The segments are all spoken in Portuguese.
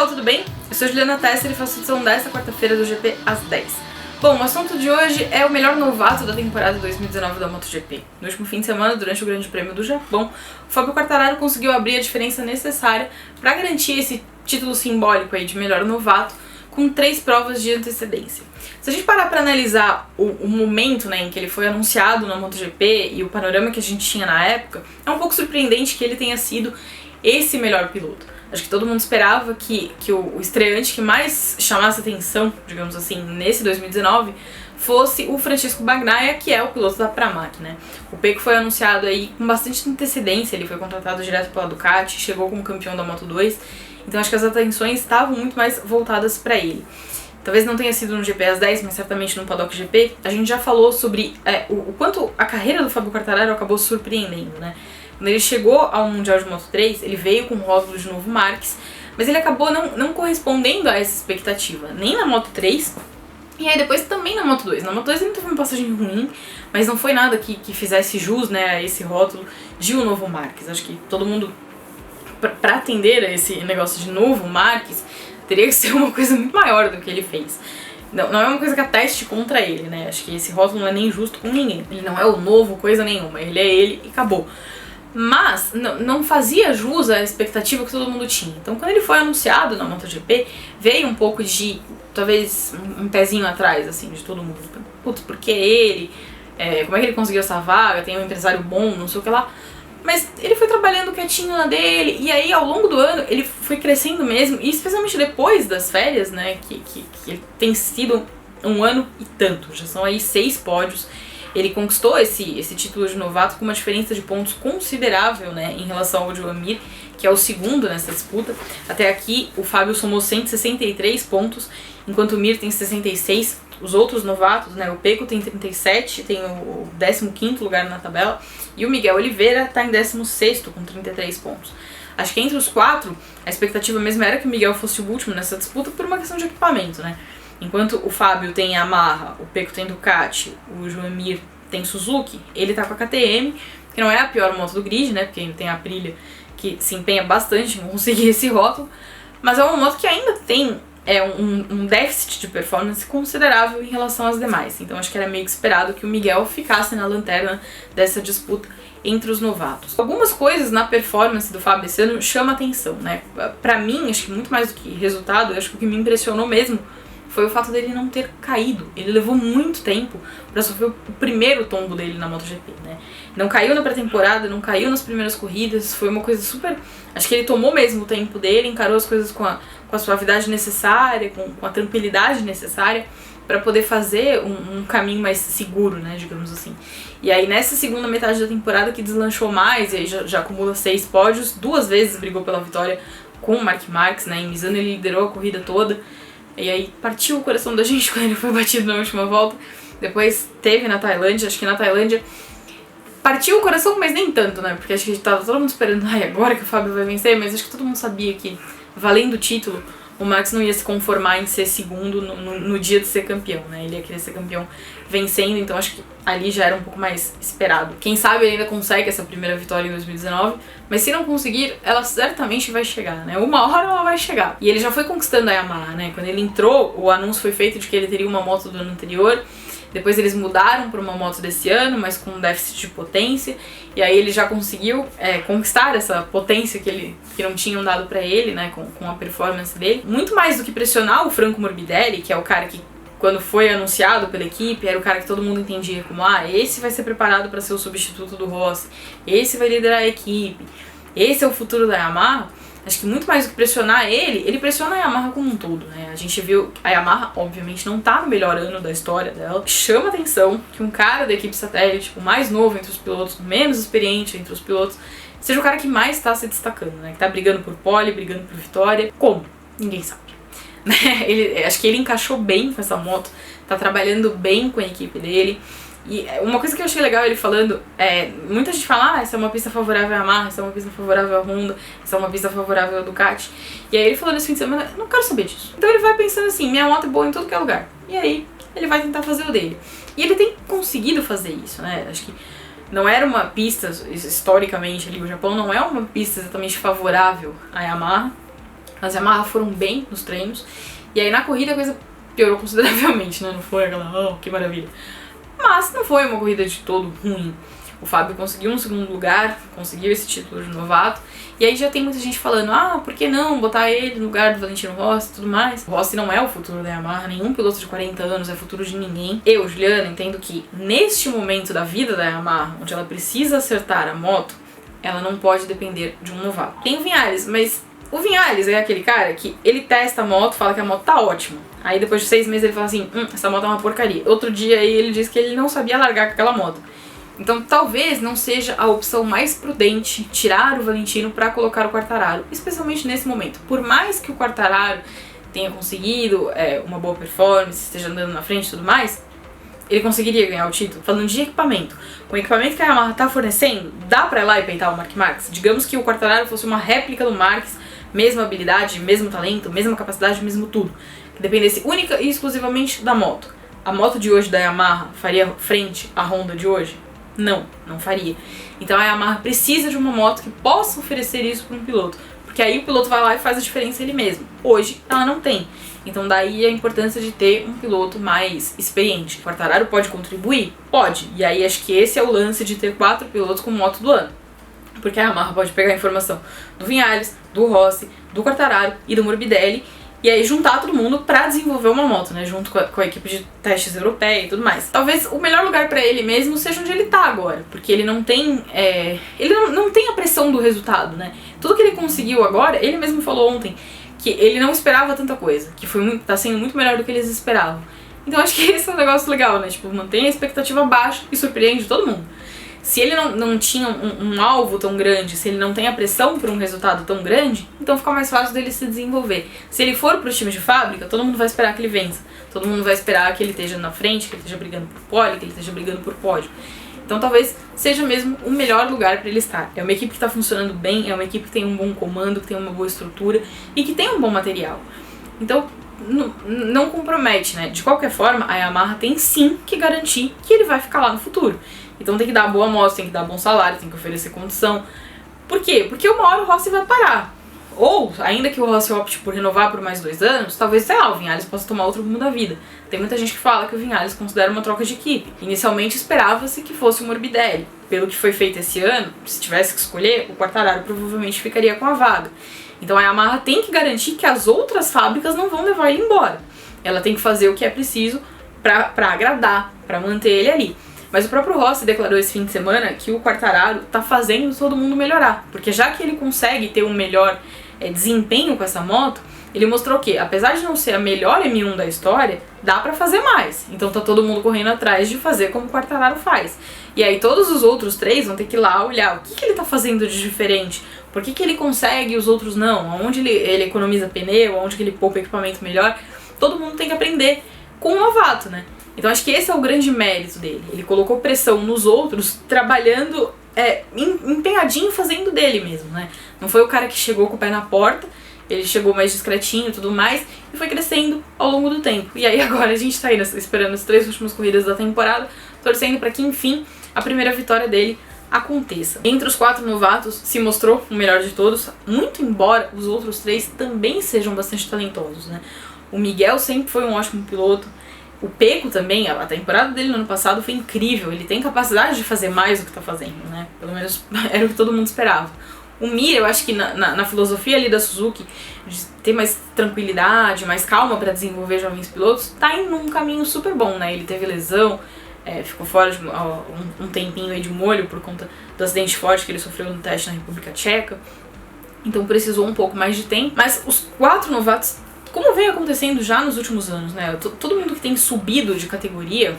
pessoal, tudo bem? Eu sou Juliana Tesser e faço edição desta quarta-feira do GP às 10. Bom, o assunto de hoje é o melhor novato da temporada 2019 da MotoGP. No último fim de semana, durante o Grande Prêmio do Japão, o Fábio Quartararo conseguiu abrir a diferença necessária para garantir esse título simbólico aí de melhor novato com 3 provas de antecedência. Se a gente parar para analisar o momento, né, em que ele foi anunciado na MotoGP e o panorama que a gente tinha na época, é um pouco surpreendente que ele tenha sido esse melhor piloto. Acho que todo mundo esperava que o estreante que mais chamasse atenção, digamos assim, nesse 2019, fosse o Francisco Bagnaia, que é o piloto da Pramac, né? O Pecco foi anunciado aí com bastante antecedência, ele foi contratado direto pela Ducati, chegou como campeão da Moto2, então acho que as atenções estavam muito mais voltadas para ele. Talvez não tenha sido no GP às 10, mas certamente no Paddock GP. A gente já falou sobre o quanto a carreira do Fábio Quartararo acabou surpreendendo, né? Quando ele chegou ao Mundial de Moto3, ele veio com o rótulo de novo Marques, mas ele acabou não correspondendo a essa expectativa, nem na Moto3, e aí depois também na Moto2. Na Moto2 ele teve uma passagem ruim, mas não foi nada que fizesse jus, né, a esse rótulo de um novo Marques. Acho que todo mundo, pra atender a esse negócio de novo Marques, teria que ser uma coisa muito maior do que ele fez. Não é uma coisa que ateste contra ele, né? Acho que esse rótulo não é nem justo com ninguém. Ele não é o novo coisa nenhuma, ele é ele e acabou. Mas não fazia jus à expectativa que todo mundo tinha. Então quando ele foi anunciado na MotoGP, veio um pouco de, talvez, um pezinho atrás, assim, de todo mundo. Putz, por que ele? Como é que ele conseguiu essa vaga? Tem um empresário bom, não sei o que lá. Mas ele foi trabalhando quietinho na dele, e aí ao longo do ano ele foi crescendo mesmo, e especialmente depois das férias, né, que tem sido um ano e tanto, já são aí 6 pódios. Ele conquistou esse título de novato com uma diferença de pontos considerável, né, em relação ao Joan Mir, que é o segundo nessa disputa. Até aqui o Fábio somou 163 pontos, enquanto o Mir tem 66. Os outros novatos, né, o Pecco tem 37, tem o 15º lugar na tabela, e o Miguel Oliveira está em 16º com 33 pontos. Acho que entre os 4, a expectativa mesmo era que o Miguel fosse o último nessa disputa por uma questão de equipamento, né? Enquanto o Fábio tem Yamaha, o Pecco tem Ducati, o Joan Mir tem Suzuki, ele tá com a KTM, que não é a pior moto do grid, né, porque ele tem a Aprilia, que se empenha bastante em conseguir esse rótulo, mas é uma moto que ainda tem um déficit de performance considerável em relação às demais. Então acho que era meio que esperado que o Miguel ficasse na lanterna dessa disputa entre os novatos. Algumas coisas na performance do Fábio esse ano chamam atenção, né? Pra mim, acho que muito mais do que resultado, acho que o que me impressionou mesmo foi o fato dele não ter caído. Ele levou muito tempo pra sofrer o primeiro tombo dele na MotoGP, né? Não caiu na pré-temporada, não caiu nas primeiras corridas, foi uma coisa super... Acho que ele tomou mesmo o tempo dele, encarou as coisas com a suavidade necessária, com a tranquilidade necessária para poder fazer um caminho mais seguro, né, digamos assim. E aí nessa segunda metade da temporada que deslanchou mais, e aí já acumula 6 pódios, 2 vezes brigou pela vitória com o Marc Marques, né, em Misano ele liderou a corrida toda, e aí partiu o coração da gente quando ele foi batido na última volta. Depois teve na Tailândia, acho que na Tailândia partiu o coração, mas nem tanto, né, porque acho que tava todo mundo esperando, agora que o Fábio vai vencer, mas acho que todo mundo sabia que, valendo o título, o Max não ia se conformar em ser segundo no dia de ser campeão, né? Ele ia querer ser campeão vencendo, então acho que ali já era um pouco mais esperado. Quem sabe ele ainda consegue essa primeira vitória em 2019, mas se não conseguir, ela certamente vai chegar, né? Uma hora ela vai chegar. E ele já foi conquistando a Yamaha, né? Quando ele entrou, o anúncio foi feito de que ele teria uma moto do ano anterior. Depois eles mudaram para uma moto desse ano, mas com um déficit de potência. E aí ele já conseguiu conquistar essa potência que não tinham dado para ele, né, com a performance dele. Muito mais do que pressionar o Franco Morbidelli, que é o cara que, quando foi anunciado pela equipe, era o cara que todo mundo entendia como, esse vai ser preparado para ser o substituto do Rossi, esse vai liderar a equipe, esse é o futuro da Yamaha. Acho que muito mais do que pressionar ele pressiona a Yamaha como um todo, né? A gente viu, a Yamaha obviamente não tá no melhor ano da história dela. Chama atenção que um cara da equipe satélite, o mais novo entre os pilotos, o menos experiente entre os pilotos, seja o cara que mais tá se destacando, né? Que tá brigando por pole, brigando por vitória. Como? Ninguém sabe. Acho que ele encaixou bem com essa moto, tá trabalhando bem com a equipe dele. E uma coisa que eu achei legal ele falando, muita gente fala, essa é uma pista favorável à Yamaha, essa é uma pista favorável à Honda, essa é uma pista favorável à Ducati. E aí ele falou nesse fim de semana, não quero saber disso. Então ele vai pensando assim, minha moto é boa em tudo que é lugar. E aí ele vai tentar fazer o dele. E ele tem conseguido fazer isso, né? Acho que não era uma pista, historicamente ali, o Japão não é uma pista exatamente favorável à Yamaha. As Yamaha foram bem nos treinos, e aí na corrida a coisa piorou consideravelmente, né? Não foi aquela, oh, que maravilha. Mas não foi uma corrida de todo ruim. O Fábio conseguiu um segundo lugar, conseguiu esse título de novato. E aí já tem muita gente falando, ah, por que não botar ele no lugar do Valentino Rossi e tudo mais. O Rossi não é o futuro da Yamaha, nenhum piloto de 40 anos é futuro de ninguém. Eu, Juliana, entendo que neste momento da vida da Yamaha, onde ela precisa acertar a moto, ela não pode depender de um novato. Tem o Viñales, mas o Viñales é aquele cara que ele testa a moto, fala que a moto tá ótima. Aí depois de 6 meses ele fala assim, essa moto é uma porcaria. Outro dia aí ele diz que ele não sabia largar com aquela moto. Então talvez não seja a opção mais prudente tirar o Valentino para colocar o Quartararo, especialmente nesse momento. Por mais que o Quartararo tenha conseguido uma boa performance, esteja andando na frente e tudo mais, ele conseguiria ganhar o título. Falando de equipamento, com o equipamento que a Yamaha está fornecendo, dá para ir lá e peitar o Marc Marquez? Digamos que o Quartararo fosse uma réplica do Marquez, mesma habilidade, mesmo talento, mesma capacidade, mesmo tudo, que dependesse única e exclusivamente da moto. A moto de hoje da Yamaha faria frente à Honda de hoje? Não, não faria. Então a Yamaha precisa de uma moto que possa oferecer isso para um piloto, porque aí o piloto vai lá e faz a diferença ele mesmo. Hoje ela não tem. Então daí a importância de ter um piloto mais experiente. O Quartararo pode contribuir? Pode. E aí acho que esse é o lance de ter 4 pilotos com moto do ano. Porque a Yamaha pode pegar a informação do Viñales, do Rossi, do Quartararo e do Morbidelli e aí juntar todo mundo pra desenvolver uma moto, né? Junto com a equipe de testes europeia e tudo mais. Talvez o melhor lugar pra ele mesmo seja onde ele tá agora, porque ele não tem ele não tem a pressão do resultado, né? Tudo que ele conseguiu agora, ele mesmo falou ontem que ele não esperava tanta coisa, que tá sendo muito melhor do que eles esperavam. Então acho que esse é um negócio legal, né? Tipo, mantém a expectativa baixa e surpreende todo mundo. Se ele não tinha um alvo tão grande, se ele não tem a pressão por um resultado tão grande, então fica mais fácil dele se desenvolver. Se ele for pro time de fábrica, todo mundo vai esperar que ele vença. Todo mundo vai esperar que ele esteja na frente, que ele esteja brigando por pole, que ele esteja brigando por pódio. Então talvez seja mesmo o melhor lugar para ele estar. É uma equipe que está funcionando bem, é uma equipe que tem um bom comando, que tem uma boa estrutura e que tem um bom material. Então não compromete, né? De qualquer forma, a Yamaha tem sim que garantir que ele vai ficar lá no futuro. Então tem que dar boa amostra, tem que dar bom salário, tem que oferecer condição. Por quê? Porque uma hora o Rossi vai parar. Ou, ainda que o Rossi opte por renovar por mais 2 anos, talvez, sei lá, o Viñales possa tomar outro rumo da vida. Tem muita gente que fala que o Viñales considera uma troca de equipe. Inicialmente esperava-se que fosse o Morbidelli. Pelo que foi feito esse ano, se tivesse que escolher, o Quartararo provavelmente ficaria com a vaga. Então a Yamaha tem que garantir que as outras fábricas não vão levar ele embora. Ela tem que fazer o que é preciso pra agradar, pra manter ele ali. Mas o próprio Rossi declarou esse fim de semana que o Quartararo tá fazendo todo mundo melhorar. Porque já que ele consegue ter um melhor desempenho com essa moto, ele mostrou que, apesar de não ser a melhor M1 da história, dá pra fazer mais. Então tá todo mundo correndo atrás de fazer como o Quartararo faz. E aí todos os outros 3 vão ter que ir lá olhar o que ele tá fazendo de diferente. Por que ele consegue e os outros não? Onde ele economiza pneu, onde ele poupa equipamento melhor. Todo mundo tem que aprender com o novato, né? Então acho que esse é o grande mérito dele. Ele colocou pressão nos outros, trabalhando empenhadinho, fazendo dele mesmo, né? Não foi o cara que chegou com o pé na porta, ele chegou mais discretinho e tudo mais, e foi crescendo ao longo do tempo. E aí agora a gente tá aí esperando as 3 últimas corridas da temporada, torcendo para que enfim a primeira vitória dele aconteça. Entre os 4 novatos se mostrou o melhor de todos, muito embora os outros 3 também sejam bastante talentosos, né? O Miguel sempre foi um ótimo piloto. O Pecco também, a temporada dele no ano passado foi incrível, ele tem capacidade de fazer mais do que tá fazendo, né? Pelo menos era o que todo mundo esperava. O Mir, eu acho que na filosofia ali da Suzuki, de ter mais tranquilidade, mais calma para desenvolver jovens pilotos, tá indo num caminho super bom, né? Ele teve lesão, ficou fora de um tempinho aí de molho por conta do acidente forte que ele sofreu no teste na República Tcheca. Então precisou um pouco mais de tempo. Mas os 4 novatos, como vem acontecendo já nos últimos anos, né? Todo mundo que tem subido de categoria,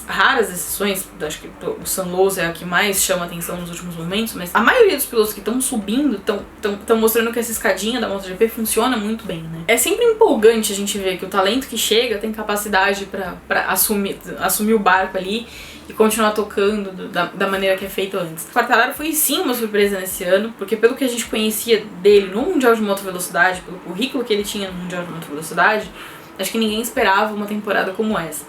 raras exceções, acho que o Sam Lowes é a que mais chama atenção nos últimos momentos, mas a maioria dos pilotos que estão subindo estão mostrando que essa escadinha da MotoGP funciona muito bem, né? É sempre empolgante a gente ver que o talento que chega tem capacidade pra assumir o barco ali e continuar tocando da maneira que é feito antes. O Quartararo foi sim uma surpresa nesse ano, porque pelo que a gente conhecia dele no Mundial de Moto Velocidade, pelo currículo que ele tinha no Mundial de Moto Velocidade, acho que ninguém esperava uma temporada como essa.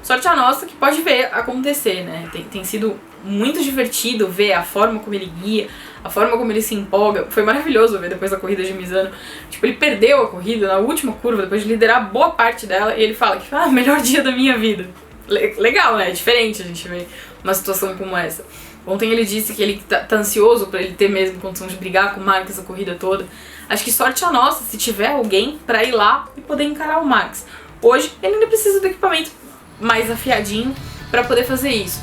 Sorte a nossa que pode ver acontecer, né? Tem sido muito divertido ver a forma como ele guia, a forma como ele se empolga, foi maravilhoso ver depois da corrida de Misano. Tipo, ele perdeu a corrida na última curva, depois de liderar boa parte dela, e ele fala que, melhor dia da minha vida. Legal, né? É diferente a gente ver uma situação como essa. Ontem ele disse que ele tá ansioso pra ele ter mesmo condição de brigar com o Max a corrida toda. Acho que sorte a nossa se tiver alguém pra ir lá e poder encarar o Max. Hoje ele ainda precisa do equipamento mais afiadinho pra poder fazer isso.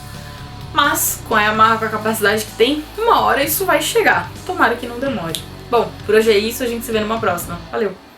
Mas com a Yamaha, com a capacidade que tem, uma hora isso vai chegar. Tomara que não demore. Bom, por hoje é isso, a gente se vê numa próxima. Valeu!